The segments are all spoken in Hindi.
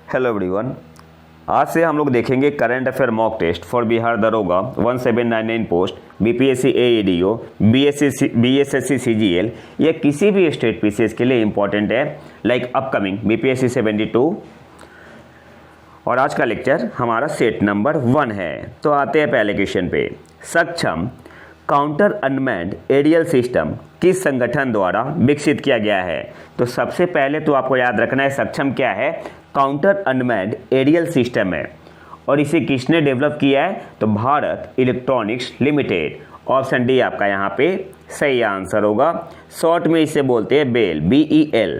Hello everyone. आज से हम लोग देखेंगे current affair mock test for Bihar Daroga 1799 post, BPSC AEDO, BSSC CGL. ये किसी भी स्टेट पीसीएस के लिए इंपॉर्टेंट है, लाइक अपकमिंग बीपीएससी 72। और आज का लेक्चर हमारा सेट नंबर 1 है। तो आते हैं पहले क्वेश्चन पे। सक्षम काउंटर अनमैन्ड एरियल सिस्टम किस संगठन द्वारा विकसित किया गया है? तो सबसे पहले तो आपको याद रखना है सक्षम क्या है, काउंटर अनमैन्ड एरियल सिस्टम है। और इसे किसने डेवलप किया है? तो Bharat electronics limited. Option D आपका यहाँ पे सही आंसर होगा। शॉर्ट में इसे बोलते हैं बेल, BEL।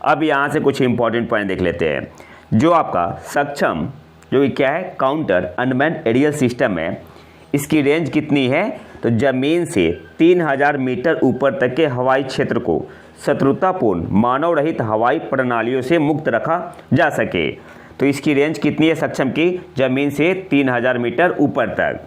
अब यहाँ से कुछ इंपॉर्टेंट पॉइंट देख लेते हैं। जो आपका सक्षम जो क्या है, काउंटर अनमैन्ड एरियल सिस्टम है, इसकी रेंज कितनी है? तो ज़मीन से 3000 मीटर ऊपर तक के हवाई क्षेत्र को शत्रुतापूर्ण मानव रहित हवाई प्रणालियों से मुक्त रखा जा सके। तो इसकी रेंज कितनी है सक्षम की? ज़मीन से 3000 मीटर ऊपर तक।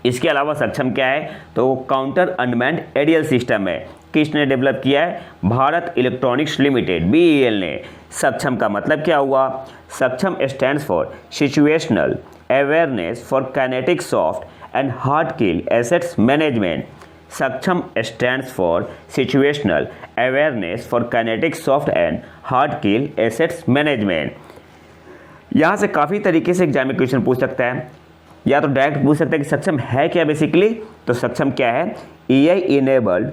इसके अलावा सक्षम क्या है? तो काउंटर अनमैन्ड एरियल सिस्टम है। किसने डेवलप किया है? भारत इलेक्ट्रॉनिक्स लिमिटेड, BEL ने। सक्षम का मतलब क्या हुआ? Saksham stands for situational awareness for kinetic soft and hard kill assets management. Saksham stands for situational awareness for kinetic soft and hard kill assets management. यहाँ से काफ़ी तरीके से एग्जाम में क्वेश्चन पूछ सकता है, या तो डायरेक्ट पूछ सकता है कि सक्षम है क्या बेसिकली। तो सक्षम क्या है? AI enabled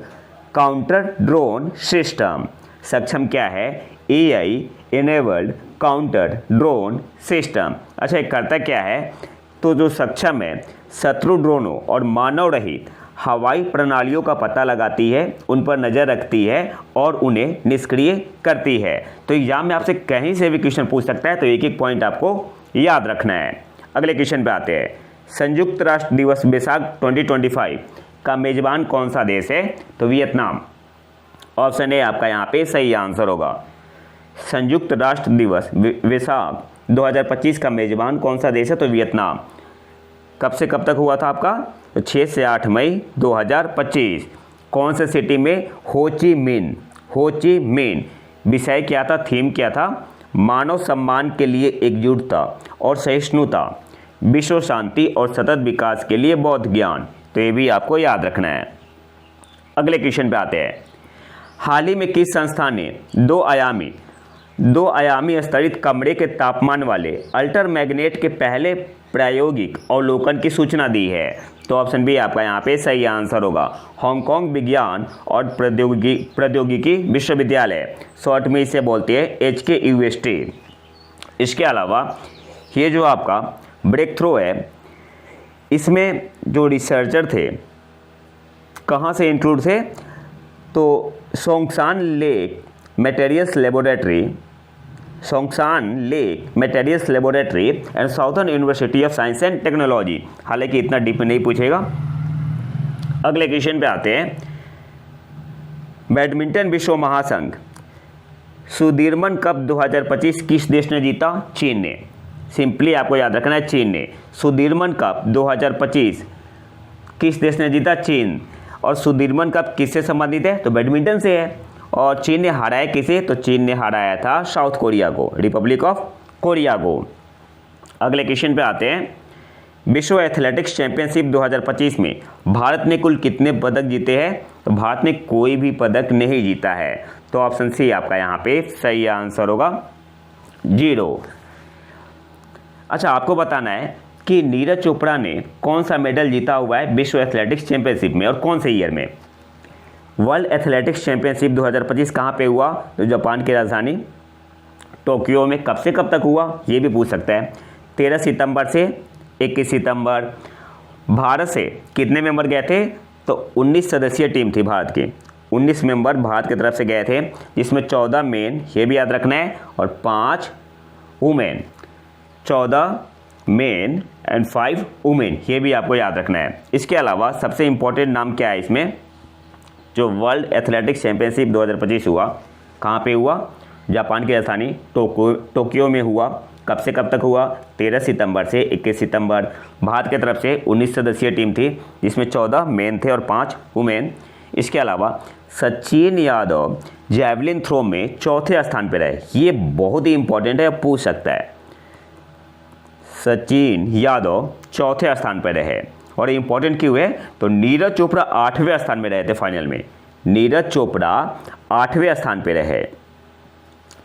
counter drone system. सक्षम क्या है? AI enabled counter drone system. अच्छा, ये करता क्या है? तो जो सक्षम है शत्रु ड्रोनों और मानव रहित हवाई प्रणालियों का पता लगाती है, उन पर नज़र रखती है और उन्हें निष्क्रिय करती है। तो एग्जाम में आपसे कहीं से भी क्वेश्चन पूछ सकता है, तो एक एक पॉइंट आपको याद रखना है। अगले क्वेश्चन पे आते हैं। संयुक्त राष्ट्र दिवस बैसाख 2025 का मेजबान कौन सा देश है? तो वियतनाम। ऑप्शन ए आपका यहाँ पे सही आंसर होगा। संयुक्त राष्ट्र दिवस बैसाख 2025 का मेजबान कौन सा देश है? तो वियतनाम। कब से कब तक हुआ था आपका? तो 6 से 8 मई 2025। कौन से सिटी में? हो ची मिन। हो ची मिन। विषय क्या था, थीम क्या था? मानव सम्मान के लिए एकजुटता और सहिष्णुता, विश्व शांति और सतत विकास के लिए बौद्ध ज्ञान। तो ये भी आपको याद रखना है। अगले क्वेश्चन पे आते हैं। हाल ही में किस संस्था ने दो आयामी स्तरित कमरे के तापमान वाले अल्ट्रामैग्नेट के पहले प्रायोगिक अवलोकन की सूचना दी है? तो ऑप्शन बी आपका यहाँ पे सही आंसर होगा। हांगकांग विज्ञान और प्रौद्योगिकी विश्वविद्यालय, शॉर्ट में इसे बोलते हैं HKUST। इसके अलावा ये जो आपका ब्रेक थ्रो है, इसमें जो रिसर्चर थे कहाँ से इंक्लूड थे? तो Songshan Lake Materials Laboratory and Southern University of Science and Technology. हालांकि इतना डीप में नहीं पूछेगा। अगले क्वेश्चन पे आते हैं। बैडमिंटन विश्व महासंघ सुदीर्मन कप 2025 किस देश ने जीता? चीन ने। सिंपली आपको याद रखना है, चीन ने। सुदीर्मन कप 2025 किस देश ने जीता? चीन। और सुदीर्मन कप किससे संबंधित है? तो बैडमिंटन से है। और चीन ने हराया किसे? तो चीन ने हराया था साउथ कोरिया को, रिपब्लिक ऑफ कोरिया को। अगले क्वेश्चन पे आते हैं। विश्व एथलेटिक्स चैंपियनशिप 2025 में भारत ने कुल कितने पदक जीते हैं? तो भारत ने कोई भी पदक नहीं जीता है। तो ऑप्शन सी आपका यहाँ पे सही आंसर होगा, 0। अच्छा, आपको बताना है कि नीरज चोपड़ा ने कौन सा मेडल जीता हुआ है विश्व एथलेटिक्स चैंपियनशिप में और कौन से ईयर में? वर्ल्ड एथलेटिक्स चैंपियनशिप 2025 कहाँ पे हुआ? तो जापान की राजधानी टोक्यो में। कब से कब तक हुआ? ये भी पूछ सकता है। 13 सितंबर से 21 सितंबर। भारत से कितने मेंबर गए थे? तो 19 सदस्यीय टीम थी भारत की। 19 मेंबर भारत की तरफ से गए थे, जिसमें 14 मेन, ये भी याद रखना है, और 5 वुमेन। 14 मेन एंड 5 वुमेन, ये भी आपको याद रखना है। इसके अलावा सबसे इंपॉर्टेंट नाम क्या है इसमें? जो वर्ल्ड एथलेटिक्स चैंपियनशिप 2025 हुआ, कहाँ पे हुआ? जापान की राजधानी टोक्यो में हुआ। कब से कब तक हुआ? 13 सितंबर से 21 सितंबर। भारत की तरफ से 19 सदस्यीय टीम थी, जिसमें 14 मेन थे और 5 वुमेन। इसके अलावा सचिन यादव जैवलिन थ्रो में चौथे स्थान पर रहे। ये बहुत ही इंपॉर्टेंट है, पूछ सकता है। सचिन यादव चौथे स्थान पर रहे। और इंपॉर्टेंट क्यों है? तो नीरज चोपड़ा 8वें स्थान में रहे थे फाइनल में। नीरज चोपड़ा 8वें स्थान पर रहे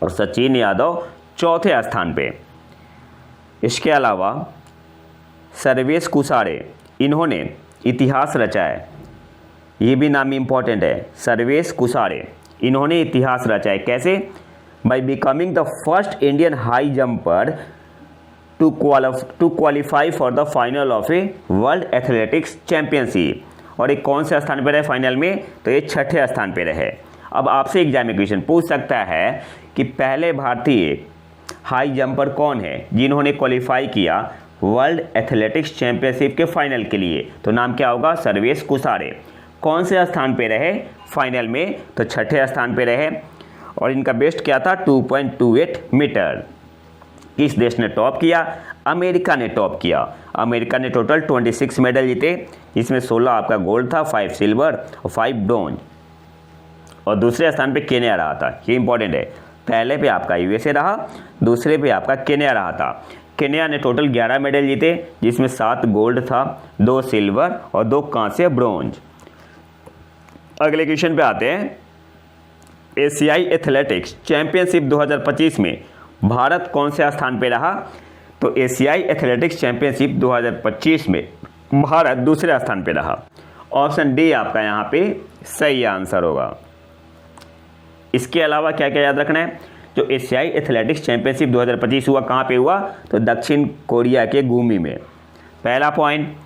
और सचिन यादव चौथे स्थान पे। इसके अलावा सर्वेश कुसारे, इन्होंने इतिहास रचा है। ये भी नाम इंपॉर्टेंट है, सर्वेश कुसारे। इन्होंने इतिहास रचा है। कैसे? By becoming the first Indian high jumper to qualify for the final of a world athletics championship. और एक कौन से स्थान पर रहे फाइनल में? तो ये 6ठे स्थान पर रहे। अब आपसे एग्जाम में क्वेश्चन पूछ सकता है कि पहले भारतीय हाई जंपर कौन है जिन्होंने क्वालिफाई किया वर्ल्ड एथलेटिक्स चैंपियनशिप के फाइनल के लिए? तो नाम क्या होगा? सर्वेश कुसारे। कौन से स्थान पे रहे फाइनल में? तो 6ठे स्थान पे रहे। और इनका बेस्ट क्या था? 2.28 मीटर। किस देश ने टॉप किया? अमेरिका ने टॉप किया। अमेरिका ने टोटल 26 मेडल जीते, इसमें 16 आपका गोल्ड था, 5 सिल्वर और 5 ब्रोंज। और दूसरे स्थान पे केन्या रहा था। ये इंपॉर्टेंट है, पहले पे आपका यूएसए रहा, दूसरे पे आपका केन्या रहा था। केन्या ने टोटल 11 मेडल जीते, जिसमें 7 गोल्ड था, 2 सिल्वर और 2 कांस्य ब्रोंज। अगले क्वेश्चन पे आते हैं। एशियाई एथलेटिक्स चैंपियनशिप 2025 में भारत कौन से स्थान पे रहा? तो एशियाई एथलेटिक्स चैंपियनशिप 2025 में भारत दूसरे स्थान पे रहा। ऑप्शन डी आपका यहाँ पे सही आंसर होगा। इसके अलावा क्या क्या याद रखना है? जो एशियाई एथलेटिक्स चैंपियनशिप 2025 हुआ, कहाँ पे हुआ? तो दक्षिण कोरिया के गुमी में। पहला पॉइंट,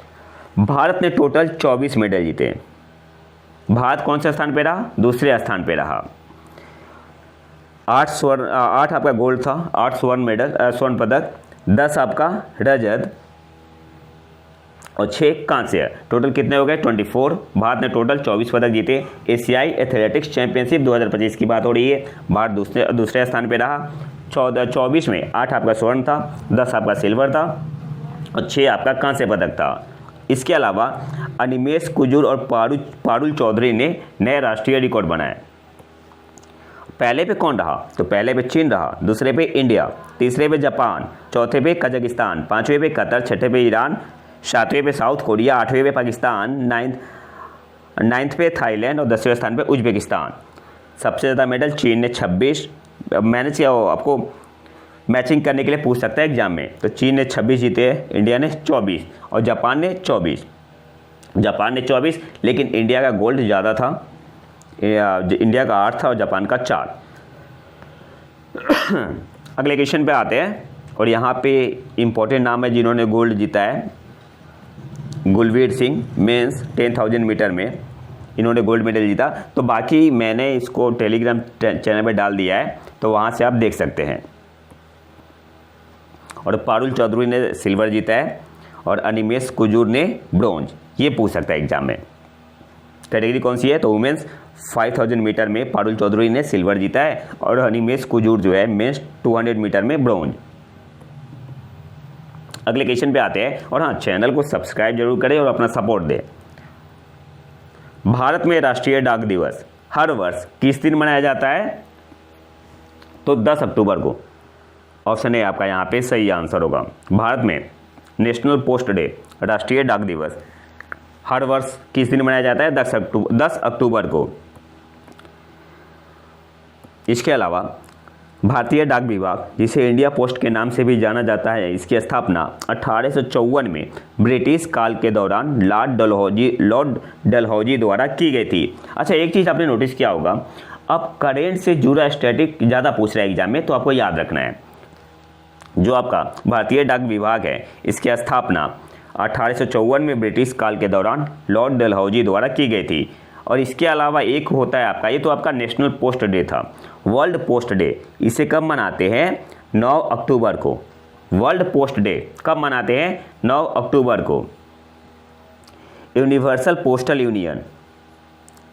भारत ने टोटल 24 मेडल जीते। भारत कौन से स्थान पे रहा? दूसरे स्थान पे रहा। 8 आपका गोल्ड था, 8 स्वर्ण पदक, 10 आपका रजत और 6 कांस्य। टोटल कितने हो गए? 24। भारत ने टोटल 24 पदक जीते। एशियाई एथलेटिक्स चैंपियनशिप 2025 की बात हो रही है। भारत दूसरे स्थान पे रहा। 24 में 8 आपका स्वर्ण था, 10 आपका सिल्वर था और 6 आपका कांस्य पदक था। इसके अलावा अनिमेश कुजूर और पारुल चौधरी ने नए राष्ट्रीय रिकॉर्ड बनाए। पहले पे कौन रहा? तो पहले पे चीन रहा, दूसरे पे इंडिया, तीसरे पे जापान, चौथे पे कजाकिस्तान, 5वें पे कतर, 6ठे पे ईरान, 7वें पे साउथ कोरिया, 8वें पे पाकिस्तान, 9th पे थाईलैंड और 10वें स्थान पे उज्बेकिस्तान। सबसे ज़्यादा मेडल चीन ने 26। मैंने किया आपको मैचिंग करने के लिए पूछ सकता है एग्जाम में। तो चीन ने 26 जीते, इंडिया ने 24 और जापान ने 24। जापान ने 24, लेकिन इंडिया का गोल्ड ज़्यादा था। इंडिया का 8 था और जापान का 4। अगले क्वेश्चन पे आते हैं और यहाँ पे इंपॉर्टेंट नाम है जिन्होंने गोल्ड जीता है। गुलवीर सिंह मेंस 10,000 मीटर में इन्होंने गोल्ड मेडल जीता। तो बाकी मैंने इसको टेलीग्राम चैनल पे डाल दिया है, तो वहाँ से आप देख सकते हैं। और पारुल चौधरी ने सिल्वर जीता है और अनिमेश कुजूर ने ब्रोंज। ये पूछ सकता है एग्जाम में। कैटेगरी कौन सी है? तो वुमेंस 5000 मीटर में पारुल चौधरी ने सिल्वर जीता है और अनिमेश कुजूर जो है मेंस 200 मीटर में ब्रोंज। अगले क्वेश्चन पे आते हैं। और हाँ, चैनल को सब्सक्राइब जरूर करें और अपना सपोर्ट दें। भारत में राष्ट्रीय डाक दिवस हर वर्ष किस दिन मनाया जाता है? तो 10 अक्टूबर को। ऑप्शन ए आपका यहाँ पे सही आंसर होगा। भारत में नेशनल पोस्ट डे, राष्ट्रीय डाक दिवस हर वर्ष किस दिन मनाया जाता है? 10 अक्टूबर को। इसके अलावा भारतीय डाक विभाग, जिसे इंडिया पोस्ट के नाम से भी जाना जाता है, इसकी स्थापना 1854 में ब्रिटिश काल के दौरान लॉर्ड डलहौजी द्वारा की गई थी। अच्छा, एक चीज़ आपने नोटिस किया होगा, अब करेंट से जुड़ा स्टैटिक ज़्यादा पूछ रहा है एग्जाम में, तो आपको याद रखना है। जो आपका भारतीय डाक विभाग है, इसकी स्थापना 1854 में ब्रिटिश काल के दौरान लॉर्ड डलहौजी द्वारा की गई थी। और इसके अलावा एक होता है आपका, ये तो आपका नेशनल पोस्ट डे था, वर्ल्ड पोस्ट डे। इसे कब मनाते हैं? 9 अक्टूबर को। वर्ल्ड पोस्ट डे कब मनाते हैं? 9 अक्टूबर को। यूनिवर्सल पोस्टल यूनियन,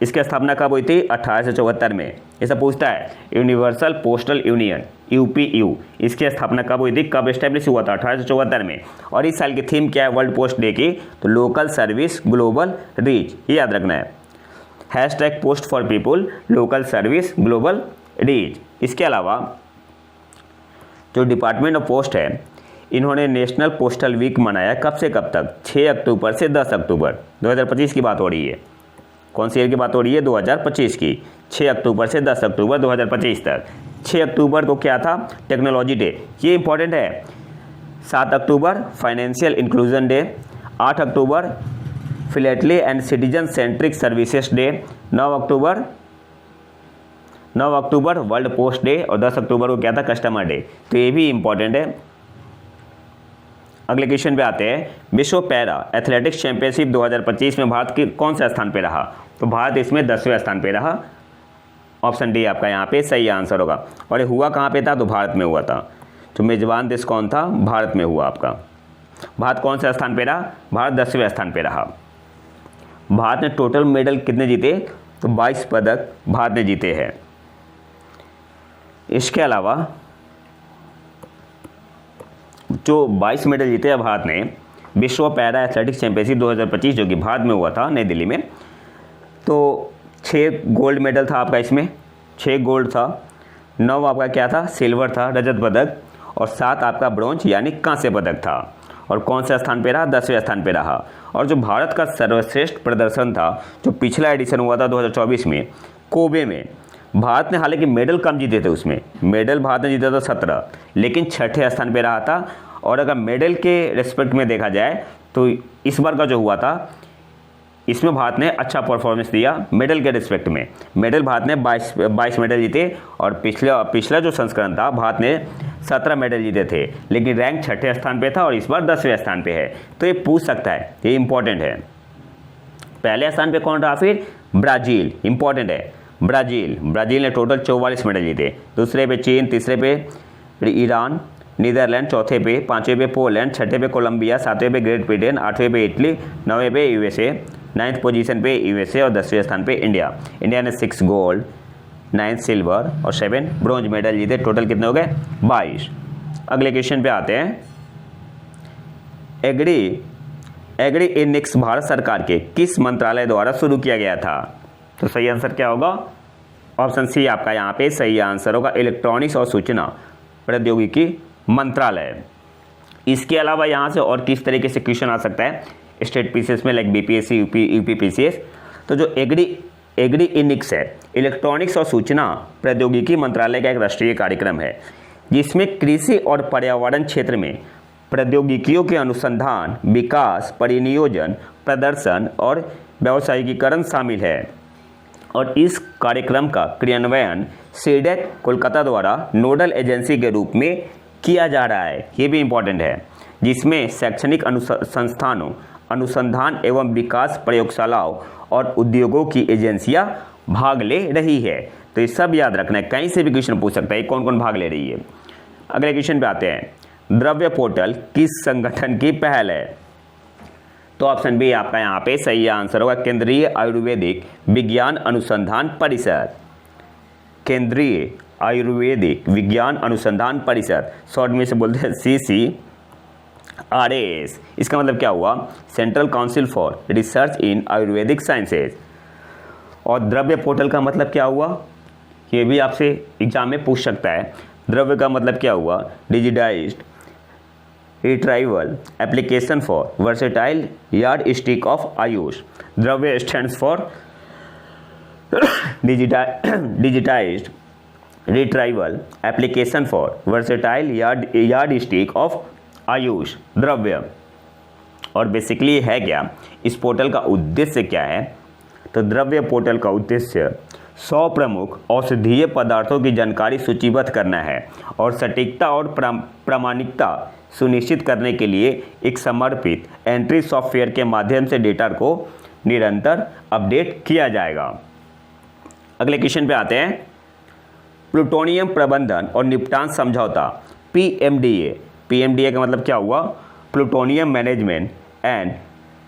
इसकी स्थापना कब हुई थी? 1874 में। ऐसा पूछता है। यूनिवर्सल पोस्टल यूनियन UPU, इसकी स्थापना कब हुई थी? कब एस्टेब्लिश हुआ था? 1874 में। और इस साल की थीम क्या है वर्ल्ड पोस्ट डे की? तो लोकल सर्विस ग्लोबल रीच, ये याद रखना है। Hashtag post for people, local service, global reach. इसके अलावा जो डिपार्टमेंट ऑफ पोस्ट है, इन्होंने नेशनल पोस्टल वीक मनाया कब से कब तक? 6 अक्टूबर से 10 अक्टूबर 2025 की बात हो रही है। कौन सी ईयर की बात हो रही है? 2025 की। 6 अक्टूबर से 10 अक्टूबर 2025 तक। 6 अक्टूबर को क्या था? टेक्नोलॉजी डे, ये इंपॉर्टेंट है। 7 October financial inclusion day. 8 October philately and citizen centric services day. 9 October world post day और 10 अक्टूबर को क्या था? Customer day. तो ये भी इंपॉर्टेंट है। अगले क्वेश्चन पे आते हैं। विश्व पैरा एथलेटिक्स चैंपियनशिप 2025 में भारत के कौन से स्थान पे रहा? तो भारत इसमें 10वें स्थान पे रहा। ऑप्शन डी आपका यहाँ पे सही आंसर होगा। और ये हुआ कहाँ पे था? तो भारत में हुआ था। तो मेजबान देश कौन था? भारत में हुआ आपका। भारत कौन से स्थान पे रहा? भारत 10वें स्थान पे रहा। भारत ने टोटल मेडल कितने जीते? तो 22 पदक भारत ने जीते हैं। इसके अलावा जो 22 मेडल जीते हैं भारत ने विश्व पैरा एथलेटिक्स चैंपियनशिप 2025 जो कि भारत में हुआ था, नई दिल्ली में, तो 6 गोल्ड मेडल था आपका इसमें, 6 गोल्ड था, 9 आपका क्या था? सिल्वर था, रजत पदक, और 7 आपका ब्रॉन्ज यानी कांस्य पदक था। और कौन से स्थान पे रहा? 10वें स्थान पे रहा। और जो भारत का सर्वश्रेष्ठ प्रदर्शन था, जो पिछला एडिशन हुआ था 2024 में कोबे में, भारत ने हालांकि मेडल कम जीते थे, उसमें मेडल भारत ने जीता था 17, लेकिन 6ठे स्थान पे रहा था। और अगर मेडल के रिस्पेक्ट में देखा जाए तो इस बार का जो हुआ था, इसमें भारत ने अच्छा परफॉर्मेंस दिया मेडल के रिस्पेक्ट में। मेडल भारत ने 22 मेडल जीते, और पिछला जो संस्करण था भारत ने 17 मेडल जीते थे, लेकिन रैंक 6ठे स्थान पे था और इस बार 10वें स्थान पे है। तो ये पूछ सकता है, ये इंपॉर्टेंट है। पहले स्थान पे कौन रहा? फिर ब्राज़ील, इंपॉर्टेंट है। ब्राज़ील ने टोटल 44 मेडल जीते। दूसरे पे चीन, तीसरे पे ईरान, नीदरलैंड, चौथे पे, 5वें पे पोलैंड, 6ठे पे कोलंबिया, 7वें पे ग्रेट ब्रिटेन, 8वें पे इटली, 9वें पे यूएसए, 9th पोजीशन पे यूएसए और 10वें स्थान पे इंडिया। इंडिया ने 6 गोल्ड, 9 सिल्वर और 7 ब्रॉन्ज मेडल जीते। टोटल कितने हो गए? 22। अगले क्वेश्चन पे आते हैं। एग्री इनिक्स भारत सरकार के किस मंत्रालय द्वारा शुरू किया गया था? तो सही आंसर क्या होगा? ऑप्शन सी आपका यहाँ पे सही आंसर होगा, इलेक्ट्रॉनिक्स और सूचना प्रौद्योगिकी मंत्रालय। इसके अलावा यहाँ से और किस तरीके से क्वेश्चन आ सकता है स्टेट पीसीएस में, लाइक बीपीएससी, यूपी पीसीएस? तो जो एग्री इनिक्स है, इलेक्ट्रॉनिक्स और सूचना प्रौद्योगिकी मंत्रालय का एक राष्ट्रीय कार्यक्रम है, जिसमें कृषि और पर्यावरण क्षेत्र में प्रौद्योगिकियों के अनुसंधान, विकास, परिनियोजन, प्रदर्शन और व्यावसायिकीकरण शामिल है। और इस कार्यक्रम का क्रियान्वयन सीडेक कोलकाता द्वारा नोडल एजेंसी के रूप में किया जा रहा है। ये भी इम्पोर्टेंट है, जिसमें शैक्षणिक संस्थानों, अनुसंधान एवं विकास प्रयोगशालाओं और उद्योगों की एजेंसियां भाग ले रही है। तो ये सब याद रखना है, कहीं से भी क्वेश्चन पूछ सकता है कौन कौन भाग ले रही है। अगले क्वेश्चन पे आते हैं। द्रव्य पोर्टल किस संगठन की पहल है? तो ऑप्शन बी आपका यहाँ पे सही आंसर होगा, केंद्रीय आयुर्वेदिक विज्ञान अनुसंधान परिषद। केंद्रीय आयुर्वेदिक विज्ञान अनुसंधान परिषद, शॉर्ट में से बोलते हैं CCRAS। इसका मतलब क्या हुआ? Central council for research in Ayurvedic sciences. और द्रव्य पोर्टल का मतलब क्या हुआ? ये भी आपसे एग्जाम में पूछ सकता है। द्रव्य का मतलब क्या हुआ? Digitised retrieval application for versatile yard stick of AYUSH. Dravya stands for digitised retrieval application for versatile yard stick of AYUSH Dravya. और बेसिकली है क्या, इस पोर्टल का उद्देश्य क्या है? तो द्रव्य पोर्टल का उद्देश्य 100 प्रमुख औषधीय पदार्थों की जानकारी सूचीबद्ध करना है और सटीकता और प्रामाणिकता सुनिश्चित करने के लिए एक समर्पित एंट्री सॉफ्टवेयर के माध्यम से डेटा को निरंतर अपडेट किया जाएगा। अगले क्वेश्चन पे आते हैं। प्लूटोनियम प्रबंधन और निपटान समझौता PMDA का मतलब क्या हुआ? Plutonium management and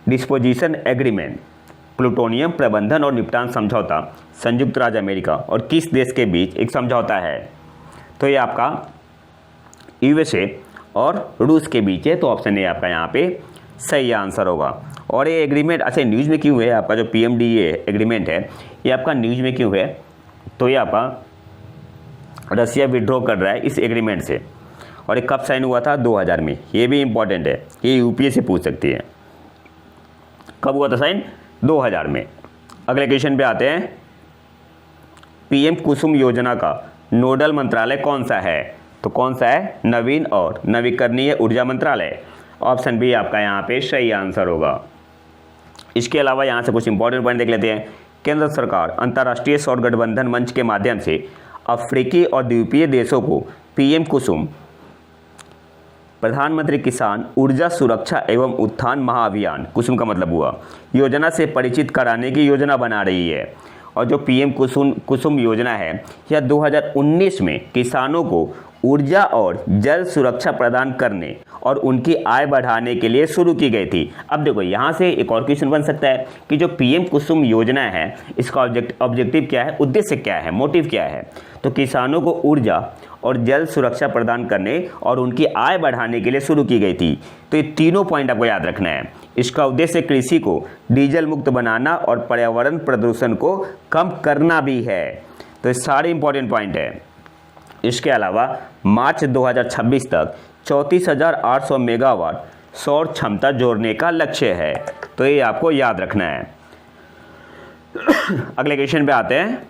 disposition agreement. Plutonium प्रबंधन और निपटान समझौता संयुक्त राज्य अमेरिका और किस देश के बीच एक समझौता है? तो ये आपका USA और रूस के बीच है। तो ऑप्शन ए आपका यहाँ पे सही आंसर होगा। और ये एग्रीमेंट अच्छा न्यूज़ में क्यों है, आपका जो PMDA एग्रीमेंट है ये आपका न्यूज़ में क्यों है, तो ये आपका रसिया विड्रॉ कर रहा है इस एग्रीमेंट से, और ये कब साइन हुआ था 2000 में, ये भी इंपॉर्टेंट है, ये यूपीएससी से पूछ सकती है, कब हुआ था साइन 2000 में। अगले क्वेश्चन पे आते हैं, PM कुसुम योजना का नोडल मंत्रालय कौन सा है, तो कौन सा है, नवीन और नवीकरणीय ऊर्जा मंत्रालय। ऑप्शन बी आपका यहाँ पे सही आंसर होगा। इसके अलावा यहाँ से कुछ इंपॉर्टेंट पॉइंट देख लेते हैं। केंद्र सरकार अंतर्राष्ट्रीय सौर गठबंधन मंच के माध्यम से अफ्रीकी और द्वीपीय देशों को PM कुसुम प्रधानमंत्री किसान ऊर्जा सुरक्षा एवं उत्थान महाअभियान, कुसुम का मतलब हुआ, योजना से परिचित कराने की योजना बना रही है। और जो PM कुसुम योजना है यह 2019 में किसानों को ऊर्जा और जल सुरक्षा प्रदान करने और उनकी आय बढ़ाने के लिए शुरू की गई थी। अब देखो यहाँ से एक और क्वेश्चन बन सकता है कि जो PM कुसुम योजना है इसका ऑब्जेक्टिव क्या है, उद्देश्य क्या है, मोटिव क्या है, तो किसानों को ऊर्जा और जल सुरक्षा प्रदान करने और उनकी आय बढ़ाने के लिए शुरू की गई थी। तो ये तीनों पॉइंट आपको याद रखना है। इसका उद्देश्य कृषि को डीजल मुक्त बनाना और पर्यावरण प्रदूषण को कम करना भी है। तो ये सारे इंपॉर्टेंट पॉइंट है। इसके अलावा मार्च 2026 तक 34,800 मेगावाट सौर क्षमता जोड़ने का लक्ष्य है। तो ये आपको याद रखना है। अगले क्वेश्चन पे आते हैं,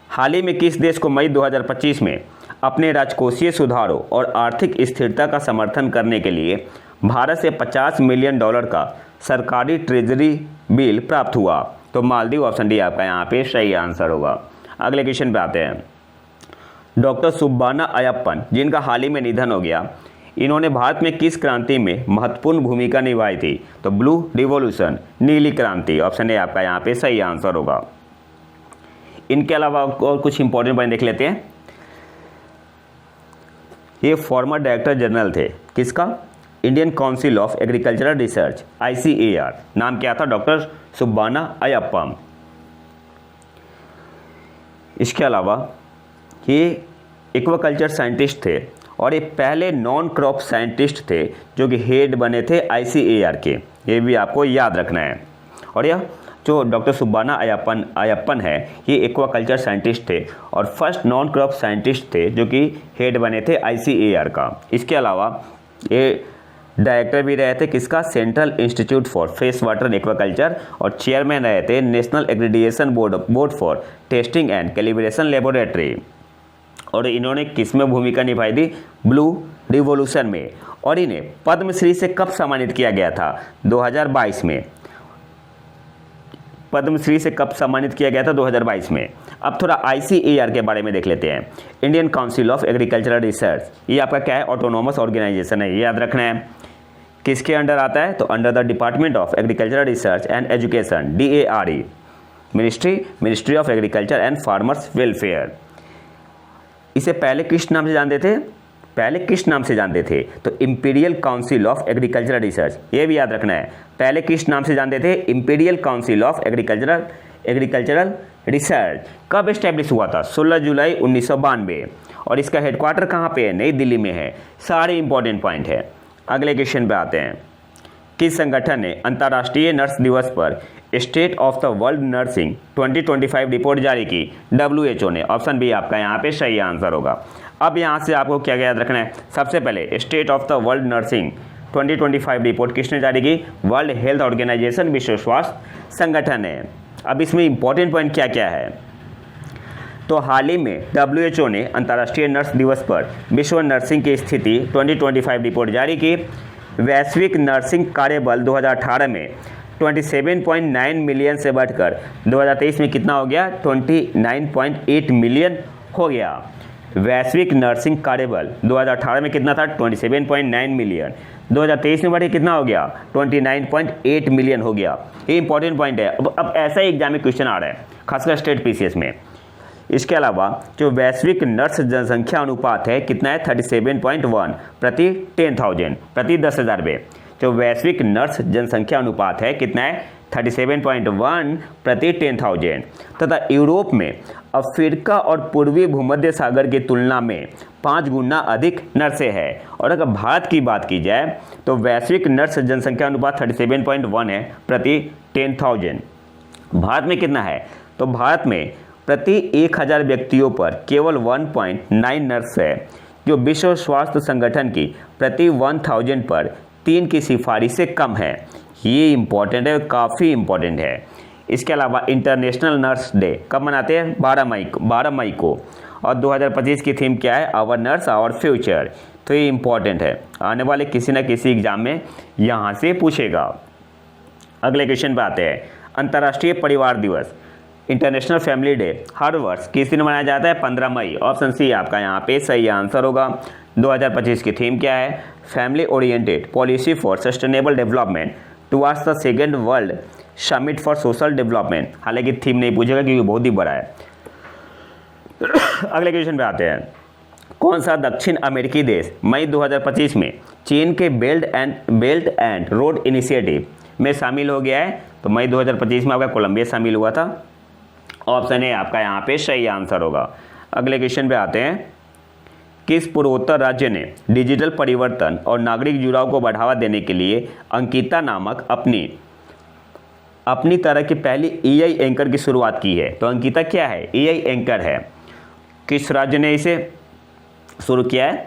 हाल ही में किस देश को मई 2025 में अपने राजकोषीय सुधारों और आर्थिक स्थिरता का समर्थन करने के लिए भारत से $50 मिलियन का सरकारी ट्रेजरी बिल प्राप्त हुआ, तो मालदीव। ऑप्शन डी आपका यहाँ पे सही आंसर होगा। अगले क्वेश्चन पे आते हैं, डॉक्टर सुब्बाना अयप्पन जिनका हाल ही में निधन हो गया, इन्होंने भारत में किस क्रांति में महत्वपूर्ण भूमिका निभाई थी, तो ब्लू रिवॉल्यूशन, नीली क्रांति। ऑप्शन ए आपका यहाँ पे सही आंसर होगा। इनके अलावा और कुछ इंपॉर्टेंट पॉइंट देख लेते हैं। ये फॉर्मर डायरेक्टर जनरल थे किसका, Indian council of agricultural research, ICAR। नाम क्या था, डॉक्टर सुब्बाना अयप्पन। इसके अलावा ये एक्वाकल्चर साइंटिस्ट थे और ये पहले नॉन क्रॉप साइंटिस्ट थे जो कि हेड बने थे ICAR के, ये भी आपको याद रखना है। और यह जो डॉक्टर सुब्बाना अयप्पन है ये एक्वाकल्चर साइंटिस्ट थे और फर्स्ट नॉन क्रॉप साइंटिस्ट थे जो कि हेड बने थे ICAR का। इसके अलावा ये डायरेक्टर भी रहे थे किसका, central institute for fresh water aquaculture, और चेयरमैन रहे थे national accreditation board for testing and calibration laboratory. और इन्होंने किस में भूमिका निभाई थी, ब्लू रिवॉल्यूशन में। और इन्हें पद्मश्री से कब सम्मानित किया गया था, 2022 में। पद्मश्री से कब सम्मानित किया गया था, 2022 में। अब थोड़ा ICAR के बारे में देख लेते हैं। Indian council of agricultural research, ये आपका क्या है, ऑटोनोमस ऑर्गेनाइजेशन है, ये याद रखना है। किसके अंडर आता है, तो under the department of agricultural research and education, DARE, ministry of agriculture and farmers welfare. इसे पहले किस नाम से जानते थे, तो imperial council of agricultural research, ये भी याद रखना है। पहले किस नाम से जानते थे, imperial council of agricultural research. कब एस्टेब्लिश हुआ था, 16 जुलाई 1992, और इसका हेडक्वार्टर कहाँ पे है, नई दिल्ली में है। सारे इंपॉर्टेंट पॉइंट है। अगले क्वेश्चन पे आते हैं, किस संगठन ने अंतर्राष्ट्रीय नर्स दिवस पर state of the world nursing 2025 report जारी की, WHO ने। ऑप्शन बी आपका यहाँ पे सही आंसर होगा। अब यहाँ से आपको क्या याद रखना है, सबसे पहले state of the world nursing 2025 report किसने जारी की, वर्ल्ड हेल्थ ऑर्गेनाइजेशन, विश्व स्वास्थ्य संगठन है। अब इसमें इंपॉर्टेंट पॉइंट क्या क्या है, तो हाल ही में WHO ने अंतर्राष्ट्रीय नर्स दिवस पर विश्व नर्सिंग की स्थिति 2025 रिपोर्ट जारी की। वैश्विक नर्सिंग कार्यबल 2018 में 27.9 मिलियन से बढ़कर 2023 में कितना हो गया, 29.8 मिलियन हो गया। वैश्विक नर्सिंग कार्यबल 2018 में कितना था, 27.9 मिलियन, 2023 में बढ़े कितना हो गया, 29.8 मिलियन हो गया। ये इंपॉर्टेंट पॉइंट है। अब ऐसा ही एग्जाम में क्वेश्चन आ रहा है, खासकर स्टेट PCS में। इसके अलावा जो वैश्विक नर्स जनसंख्या अनुपात है कितना है, 37.1 प्रति 10,000, प्रति 10,000 पे। जो वैश्विक नर्स जनसंख्या अनुपात है कितना है, 37.1 प्रति 10,000। तथा यूरोप में अफ्रीका और पूर्वी भूमध्य सागर की तुलना में 5 गुना अधिक नर्सें हैं। और अगर भारत की बात की जाए तो वैश्विक नर्स जनसंख्या अनुपात 37.1 है प्रति 10,000। भारत में कितना है? तो भारत में प्रति 1000 व्यक्तियों पर केवल 1.9 नर्स है, जो विश्व स्वास्थ्य संगठन की प्रति 1000 पर 3 की सिफारिश से कम है। ये इम्पॉर्टेंट है, काफ़ी इम्पॉर्टेंट है। इसके अलावा इंटरनेशनल नर्स डे कब मनाते हैं? 12 मई को। और 2025 की थीम क्या है? Our nurse our future. तो ये इम्पॉर्टेंट है, आने वाले किसी न किसी एग्जाम में यहाँ से पूछेगा। अगले क्वेश्चन पे आते हैं। अंतर्राष्ट्रीय परिवार दिवस, इंटरनेशनल फैमिली डे, हर वर्ष किस दिन मनाया जाता है? 15 मई। ऑप्शन सी आपका यहाँ पे सही आंसर होगा। 2025 की थीम क्या है? Family oriented policy for sustainable development towards the second world summit for social development. हालांकि थीम नहीं पूछेगा क्योंकि बहुत ही बड़ा है। अगले क्वेश्चन पे आते हैं। कौन सा दक्षिण अमेरिकी देश मई 2025 में चीन के बेल्ट एंड रोड इनिशिएटिव में शामिल हो गया है? तो मई 2025 में आपका कोलंबिया शामिल हुआ था। ऑप्शन ए आपका यहाँ पे सही आंसर होगा। अगले क्वेश्चन पे आते हैं। किस पूर्वोत्तर राज्य ने डिजिटल परिवर्तन और नागरिक जुड़ाव को बढ़ावा देने के लिए अंकिता नामक अपनी तरह की पहली एआई एंकर की शुरुआत की है? तो अंकिता क्या है? एआई एंकर है। किस राज्य ने इसे शुरू किया है?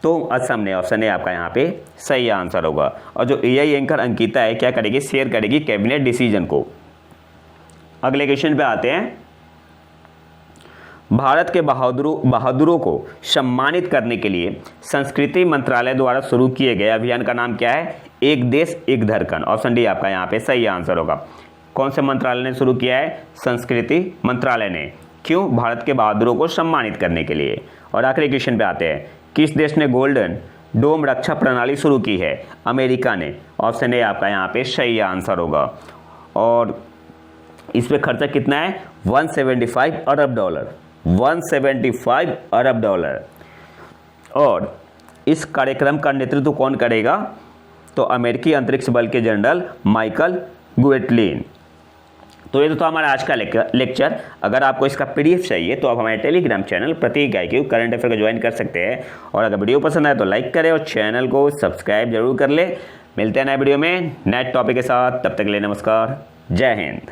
तो असम ने। ऑप्शन ए आपका यहाँ पे सही आंसर होगा। और जो एआई एंकर अंकिता है क्या करेगी? शेयर करेगी कैबिनेट डिसीजन को। अगले क्वेश्चन पे आते हैं। भारत के बहादुरों को सम्मानित करने के लिए संस्कृति मंत्रालय द्वारा शुरू किए गए अभियान का नाम क्या है? एक देश एक धड़कन। ऑप्शन डी आपका यहाँ पे सही आंसर होगा। कौन से मंत्रालय ने शुरू किया है? संस्कृति मंत्रालय ने। क्यों? भारत के बहादुरों को सम्मानित करने के लिए। और आखिरी क्वेश्चन पे आते हैं। किस देश ने गोल्डन डोम रक्षा प्रणाली शुरू की है? अमेरिका ने। ऑप्शन ए आपका यहाँ पे सही आंसर होगा। और इस पे खर्चा कितना है? 175 अरब डॉलर। 175 अरब डॉलर। और इस कार्यक्रम का नेतृत्व कौन करेगा? तो अमेरिकी अंतरिक्ष बल के जनरल माइकल गुएटलिन। तो ये तो हमारा आज का लेक्चर। अगर आपको इसका पीडीएफ चाहिए तो आप हमारे टेलीग्राम चैनल प्रतीक IQ करंट अफेयर को ज्वाइन कर सकते हैं। और अगर वीडियो पसंद आए तो लाइक करें और चैनल को सब्सक्राइब जरूर कर ले। मिलते हैं नए वीडियो में नए टॉपिक के साथ। तब तक के लिए नमस्कार, जय हिंद।